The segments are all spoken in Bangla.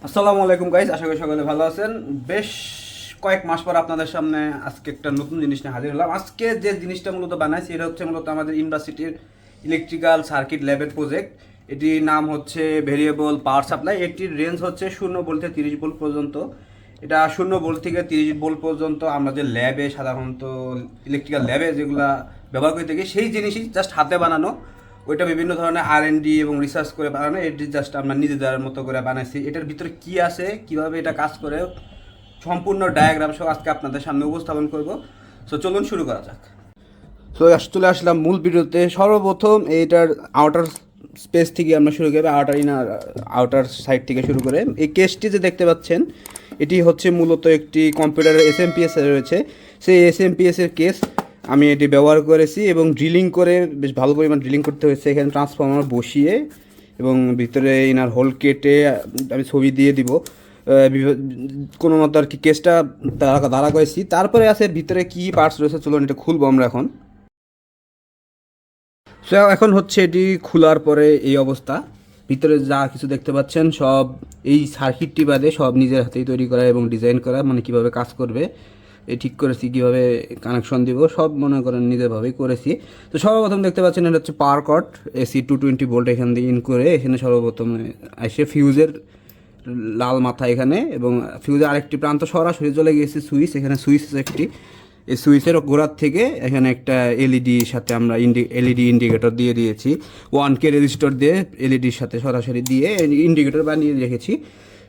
আসসালামু আলাইকুম গাইস, আশা করি সকলে ভালো আছেন। বেশ কয়েক মাস পর আপনাদের সামনে আজকে একটা নতুন জিনিস নিয়ে হাজির হলাম। আজকে যে জিনিসটা মূলত বানাইছি এটা হচ্ছে মূলত আমাদের ইউনিভার্সিটির ইলেকট্রিক্যাল সার্কিট ল্যাবের প্রজেক্ট। এটির নাম হচ্ছে ভেরিয়েবল পাওয়ার সাপ্লাই। এটির রেঞ্জ হচ্ছে 0 ভোল্ট থেকে 30 ভোল্ট পর্যন্ত। এটা 0 ভোল্ট থেকে 30 ভোল্ট পর্যন্ত আমরা যে ল্যাবে সাধারণত ইলেকট্রিক্যাল ল্যাবে যেগুলা ব্যবহার করে থাকি সেই জিনিসই জাস্ট হাতে বানানো। ওইটা বিভিন্ন ধরনের R&D এবং রিসার্চ করে বানানো। এটি জাস্ট আমরা নিজেদের মতো করে বানাইছি। এটার ভিতরে কি আছে, কিভাবে এটা কাজ করে, সম্পূর্ণ ডায়াগ্রাম সহ আজকে আপনাদের সামনে উপস্থাপন করব। সো চলুন শুরু করা যাক। সো চলে আসলাম মূল ভিডিওতে। সর্বপ্রথম এইটার আউটার স্পেস থেকে আমরা শুরু করি, আউটার সাইড থেকে শুরু করে এই কেসটি যে দেখতে পাচ্ছেন এটি হচ্ছে মূলত একটি কম্পিউটারের SMPS রয়েছে। সেই SMPS এর কেস আমি এটি ব্যবহার করেছি এবং ড্রিলিং করে বেশ ভালো পরিমাণ ড্রিলিং করতে হয়েছে। এখানে ট্রান্সফর্মার বসিয়ে এবং ভিতরে ইনার হোল কেটে আমি ছবি দিয়ে দিব কোনো মতো আর কি কেসটা দাঁড়া করেছি। তারপরে আছে ভিতরে কী পার্টস রয়েছে, চলুন এটা খুলবো আমরা এখন। সো এখন হচ্ছে এটি খোলার পরে এই অবস্থা। ভিতরে যা কিছু দেখতে পাচ্ছেন সব এই সার্কিটটি বাদে সব নিজের হাতেই তৈরি করা এবং ডিজাইন করা, মানে কীভাবে কাজ করবে এই ঠিক করেছি, কীভাবে কানেকশন দিব সব মনে করেন নিজেরভাবেই করেছি। তো সর্বপ্রথম দেখতে পাচ্ছেন এটা হচ্ছে পাওয়ার কট, AC 220 ভোল্ট এখান দিয়ে ইন করে এখানে সর্বপ্রথম এসে ফিউজের লাল মাথা এখানে এবং ফিউজের আরেকটি প্রান্ত সরাসরি চলে গিয়েছে সুইচ। এখানে সুইচ একটি, এই সুইচের গোড়ার থেকে এখানে একটা এলইডির সাথে আমরা এলইডি ইন্ডিকেটর দিয়ে দিয়েছি। 1K রেজিস্টার দিয়ে এলইডির সাথে সরাসরি দিয়ে ইন্ডিকেটর বানিয়ে রেখেছি।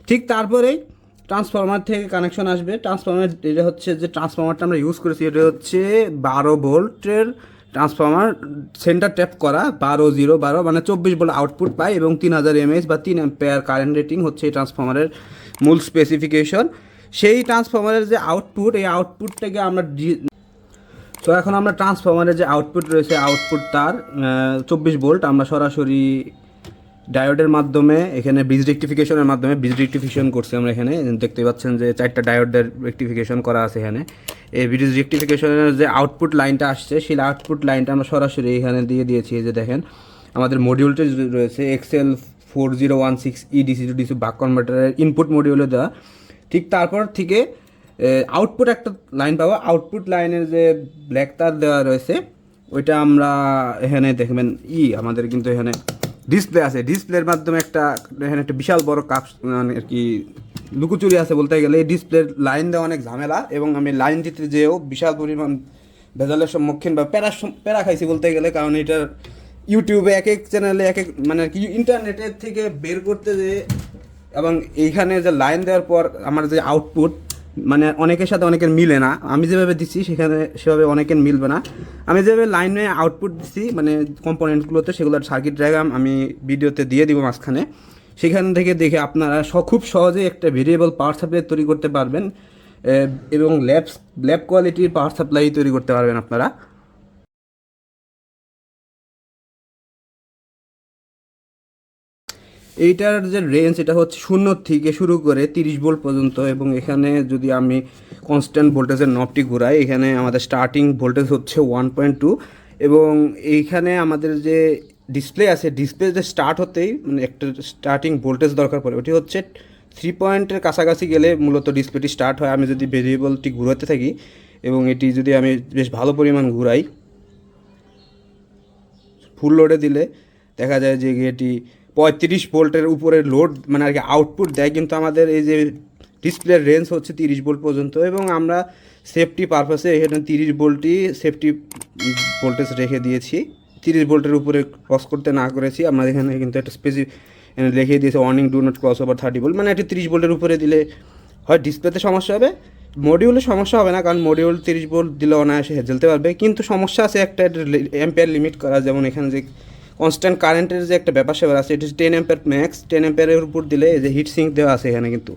ঠিক তারপরেই ট্রান্সফরমার থেকে কানেকশন আসবে। ট্রান্সফরমার এটা হচ্ছে যে ট্রান্সফরমারটা আমরা ইউজ করেছি এটা হচ্ছে 12 ভোল্টের ট্রান্সফরমার, সেন্টার ট্যাপ করা 12 মানে 24 ভোল্ট আউটপুট পায় এবং 3000 mAh বা 3 অ্যাম্পিয়ার কারেন্ট রেটিং হচ্ছে এই ট্রান্সফরমারের মূল স্পেসিফিকেশন। সেই ট্রান্সফরমারের যে আউটপুট, এই আউটপুটটাকে আমরা তো এখন আমরা ট্রান্সফরমারের যে আউটপুট রয়েছে আউটপুট তার 24 ভোল্ট আমরা সরাসরি ডায়োডের মাধ্যমে এখানে ব্রিজ রেক্টিফিকেশনের মাধ্যমে ব্রিজ রেক্টিফিকেশন করছি। আমরা এখানে দেখতে পাচ্ছেন যে 4টা ডায়োডের রেক্টিফিকেশন করা আছে এখানে। এই ব্রিজ রেক্টিফিকেশনের যে আউটপুট লাইনটা আসছে সেই আউটপুট লাইনটা আমরা সরাসরি এখানে দিয়ে দিয়েছি। এই যে দেখেন আমাদের মডিউলটা রয়েছে XL4016E DC টু DC বাক কনভার্টারের ইনপুট মডিউলে দেওয়া। ঠিক তারপর থেকে আউটপুট একটা লাইন পাবো। আউটপুট লাইনের যে ব্ল্যাক তার দেওয়া রয়েছে ওইটা আমরা এখানে দেখবেন আমাদের কিন্তু এখানে ডিসপ্লে আছে। ডিসপ্লের মাধ্যমে এখানে একটা বিশাল বড় কাপ মানে আর কি লুকোচুরি আছে বলতে গেলে। এই ডিসপ্লের লাইন দেওয়া অনেক ঝামেলা এবং আমি লাইন দিতে যেয়েও বিশাল পরিমাণ ভেজালের সম্মুখীন বা প্যারা খাইছি বলতে গেলে। কারণ এটার ইউটিউবে এক এক চ্যানেলে এক এক মানে আর কি ইন্টারনেটের থেকে বের করতে যে এবং এইখানে যে লাইন দেওয়ার পর আমার যে আউটপুট মানে অনেকের সাথে অনেকের মিলে না। আমি যেভাবে দিচ্ছি সেভাবে অনেকের মিলবে না। আমি যেভাবে লাইনে আউটপুট দিচ্ছি মানে কম্পোনেন্টগুলোতে সেগুলোর সার্কিট ডায়াগ্রাম আমি ভিডিওতে দিয়ে দিব মাঝখানে। সেখান থেকে দেখে আপনারা খুব সহজেই একটা ভেরিয়েবল পাওয়ার সাপ্লাই তৈরি করতে পারবেন এবং ল্যাব কোয়ালিটির পাওয়ার সাপ্লাই তৈরি করতে পারবেন আপনারা। এইটার যে রেঞ্জ এটা হচ্ছে 0 থেকে শুরু করে 30 ভোল্ট পর্যন্ত এবং এখানে যদি আমি কনস্ট্যান্ট ভোল্টেজের নবটি ঘুরাই এখানে আমাদের স্টার্টিং ভোল্টেজ হচ্ছে 1.2 এবং এইখানে আমাদের যে ডিসপ্লে আছে ডিসপ্লে যে স্টার্ট হতেই মানে একটা স্টার্টিং ভোল্টেজ দরকার পড়ে ওটি হচ্ছে 3 পয়েন্টের কাছাকাছি গেলে মূলত ডিসপ্লেটি স্টার্ট হয়। আমি যদি ভেরিয়েবলটি ঘুরাতে থাকি এবং এটি যদি আমি বেশ ভালো পরিমাণ ঘুরাই ফুল লোডে দিলে দেখা যায় যে এটি 35 ভোল্টের উপরে লোড মানে আর কি আউটপুট দেয়। কিন্তু আমাদের এই যে ডিসপ্লের রেঞ্জ হচ্ছে 30 ভোল্ট পর্যন্ত এবং আমরা সেফটি পারপাসে এখানে 30 ভোল্টই সেফটি ভোল্টেজ রেখে দিয়েছি। 30 ভোল্টের উপরে ক্রস করতে না করেছি। আমরা এখানে কিন্তু একটা লিখে দিয়েছে warning do not cross over 30 volt, মানে এটি 30 ভোল্টের উপরে দিলে হয় ডিসপ্লেতে সমস্যা হবে, মডিউলে সমস্যা হবে না কারণ মডিউল 30 ভোল্ট দিলে অনায়াসে জ্বলতে পারবে। কিন্তু সমস্যা আছে একটা অ্যাম্পিয়ার লিমিট করা, যেমন এখানে যে কনস্ট্যান্ট কারেন্টের যে একটা ব্যাপার স্যাপার আছে এটি 10 অ্যাম্পিয়ার ম্যাক্স। 10 অ্যাম্পিয়ারের উপর দিলে এই যে হিট সিঙ্ক দেওয়া আছে এখানে, কিন্তু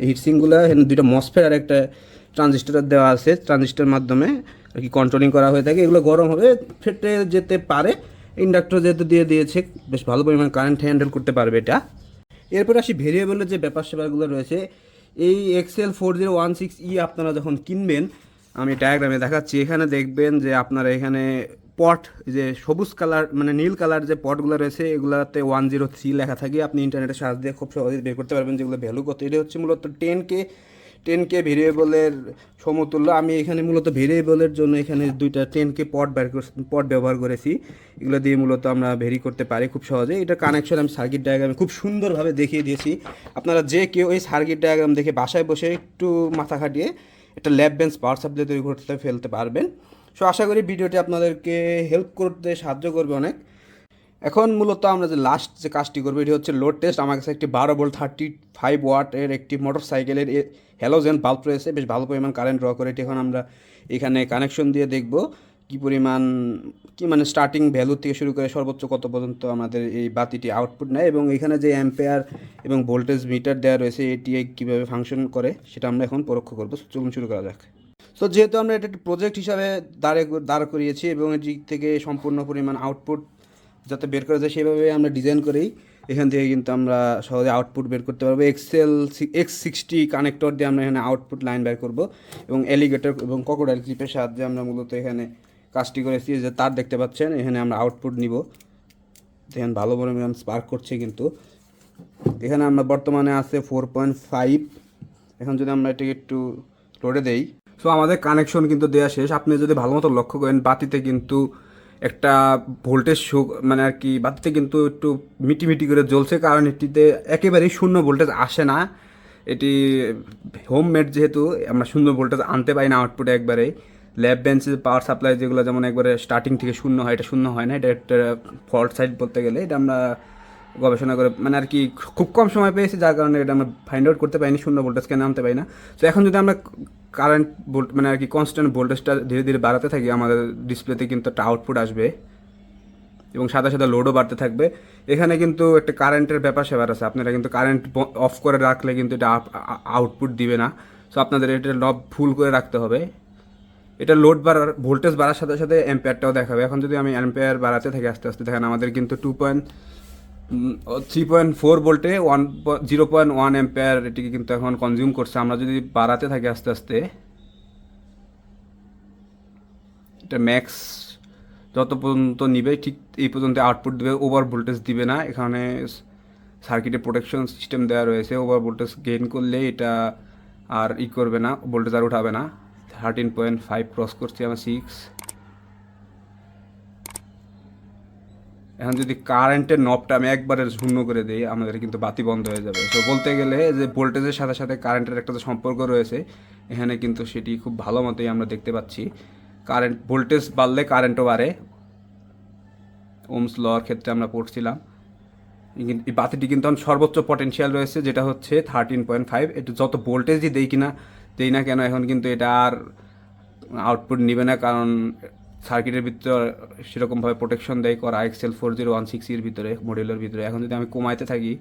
এই হিট সিঙ্কগুলো এখানে দুইটা মসফেট আর একটা ট্রানজিস্টার দেওয়া আছে। ট্রানজিস্টার মাধ্যমে আর কি কন্ট্রোলিং করা হয়ে থাকে। এগুলো গরম হবে ফেটে যেতে পারে। ইন্ডাক্টর যেহেতু দিয়ে দিয়েছে বেশ ভালো পরিমাণ কারেন্ট হ্যান্ডেল করতে পারবে এটা। এরপর আসি ভেরিয়েবলের যে ব্যাপার স্যাপারগুলো রয়েছে। এই XL4016E আপনারা যখন কিনবেন আমি ডায়াগ্রামে দেখাচ্ছি, এখানে দেখবেন যে আপনারা এখানে পট যে সবুজ কালার মানে নীল কালার যে পটগুলো রয়েছে এগুলাতে 103 লেখা থাকে, আপনি ইন্টারনেটে সার্চ দিয়ে খুব সহজে বের করতে পারবেন যেগুলো ভ্যালু কত। এটা হচ্ছে মূলত 10K ভেরিয়েবলের সমতুল্য। আমি এখানে মূলত ভেরিয়েবলের জন্য এখানে দুইটা 10K পট ব্যবহার করেছি, এগুলো দিয়ে মূলত আমরা ভেরি করতে পারি খুব সহজে। এটা কানেকশন আমি সার্কিট ডায়াগ্রামে খুব সুন্দরভাবে দেখিয়ে দিয়েছি। আপনারা যে কেউ এই সার্কিট ডায়াগ্রাম দেখে বাসায় বসে একটু মাথা খাটিয়ে একটা ল্যাব বেঞ্চ পাওয়ার সাপ্লাই তৈরি করতে ফেলতে পারবেন। সো আশা করি ভিডিওটি আপনাদেরকে হেল্প করতে সাহায্য করবে অনেক। এখন মূলত আমরা যে লাস্ট যে কাজটি করবো এটি হচ্ছে লোড টেস্ট। আমার কাছে একটি 12 ভোল্ট 35 ওয়াটের একটি মোটর সাইকেলের হ্যালোজেন বাল্ব রয়েছে, বেশ ভালো পরিমাণ কারেন্ট ড্র করে। এটি এখন আমরা এখানে কানেকশন দিয়ে দেখব কী পরিমাণ মানে স্টার্টিং ভ্যালু থেকে শুরু করে সর্বোচ্চ কত পর্যন্ত আমাদের এই বাতিটি আউটপুট নেয়, এবং এখানে যে অ্যাম্পেয়ার এবং ভোল্টেজ মিটার দেওয়া রয়েছে এটি কীভাবে ফাংশন করে সেটা আমরা এখন পরোক্ষ করবো। চলুন শুরু করা যাক। সো যেহেতু আমরা এটা একটি প্রজেক্ট হিসাবে দাঁড় করিয়েছি এবং এটি থেকে সম্পূর্ণ পরিমাণ আউটপুট যাতে বের করা যায় সেভাবে আমরা ডিজাইন করেই এখান থেকে কিন্তু আমরা সহজে আউটপুট বের করতে পারবো। X60 কানেক্টর দিয়ে আমরা এখানে আউটপুট লাইন বের করব, এবং অ্যালিগেটর এবং ক্রোকোডাইল ক্লিপের সাহায্যে আমরা মূলত এখানে কাজটি করেছি। যে তার দেখতে পাচ্ছেন এখানে আমরা আউটপুট নিব, দেখেন ভালো পরিমাণ স্পার্ক করছে। কিন্তু এখানে আমরা বর্তমানে আছে 4.5। এখন যদি আমরা এটাকে একটু লোডে দেই, সো আমাদের কানেকশন কিন্তু দেওয়া শেষ। আপনি যদি ভালো মতো লক্ষ্য করেন বাতিতে কিন্তু একটা ভোল্টেজ শো মানে আর কি বাতিতে কিন্তু একটু মিটি করে জ্বলছে, কারণ এটিতে একেবারেই শূন্য ভোল্টেজ আসে না। এটি হোমমেড যেহেতু আমরা শূন্য ভোল্টেজ আনতে পারি না আউটপুটে একবারেই। ল্যাব বেঞ্চের পাওয়ার সাপ্লাই যেগুলো যেমন একবারে স্টার্টিং থেকে শূন্য হয়, এটা শূন্য হয় না, এটা একটা ফল্ট সাইড বলতে গেলে। এটা আমরা গবেষণা করে মানে আর কি খুব কম সময় পেয়েছি, যার কারণে এটা আমরা ফাইন্ড আউট করতে পারিনি, শূন্য ভোল্টেজ কেন আনতে পারি না। তো এখন যদি আমরা কারেন্ট মানে আর কি কনস্ট্যান্ট ভোল্টেজটা ধীরে ধীরে বাড়াতে থাকি আমাদের ডিসপ্লেতে কিন্তু একটা আউটপুট আসবে এবং সাথে সাথে লোডও বাড়তে থাকবে। এখানে কিন্তু একটা কারেন্টের ব্যাপার সেবার আছে, আপনারা কিন্তু কারেন্ট অফ করে রাখলে কিন্তু এটা আউটপুট দিবে না। সো আপনাদের এটা নব ফুল করে রাখতে হবে। এটা লোড বাড়ার ভোল্টেজ বাড়ার সাথে সাথে অ্যাম্পেয়ারটাও দেখাবে। এখন যদি আমি অ্যাম্পেয়ার বাড়াতে থাকি আস্তে আস্তে, দেখেন আমাদের কিন্তু 3.4 ভোল্টে 0.1 অ্যাম্পেয়ার এটিকে কিন্তু এখন কনজিউম করছে। আমরা যদি বাড়াতে থাকি আস্তে আস্তে, এটা ম্যাক্স যত পর্যন্ত নিবে ঠিক এই পর্যন্ত আউটপুট দেবে, ওভার ভোল্টেজ দিবে না। এখানে সার্কিটে প্রোটেকশন সিস্টেম দেওয়া রয়েছে, ওভার ভোল্টেজ গেইন করলে এটা আর করবে না, ভোল্টেজ আর উঠাবে না। 13.5 ক্রস করছি আমরা 6। এখন যদি কারেন্টের নবটা আমি একবারে শূন্য করে দিই আমাদের কিন্তু বাতি বন্ধ হয়ে যাবে। তো বলতে গেলে যে ভোল্টেজের সাথে সাথে কারেন্টের একটা সম্পর্ক রয়েছে এখানে, কিন্তু সেটি খুব ভালো মতোই আমরা দেখতে পাচ্ছি। কারেন্ট ভোল্টেজ বাড়লে কারেন্টও বাড়ে, ওমস লর ক্ষেত্রে আমরা পড়ছিলাম। এই বাতিটি কিন্তু সর্বোচ্চ পটেনশিয়াল রয়েছে যেটা হচ্ছে 13.5। এটা যত ভোল্টেজই দেই না কেন এখন কিন্তু এটা আর আউটপুট নেবে না, কারণ সার্কিটের ভিতরে সেরকমভাবে প্রোটেকশন দেয় করা XL4016 ভিতরে মডিউলের ভিতরে। এখন যদি আমি কমাইতে থাকি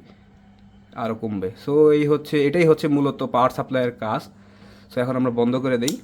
আরও কমবে। সো এটাই হচ্ছে মূলত পাওয়ার সাপ্লাইয়ের কাজ। সো এখন আমরা বন্ধ করে দিই।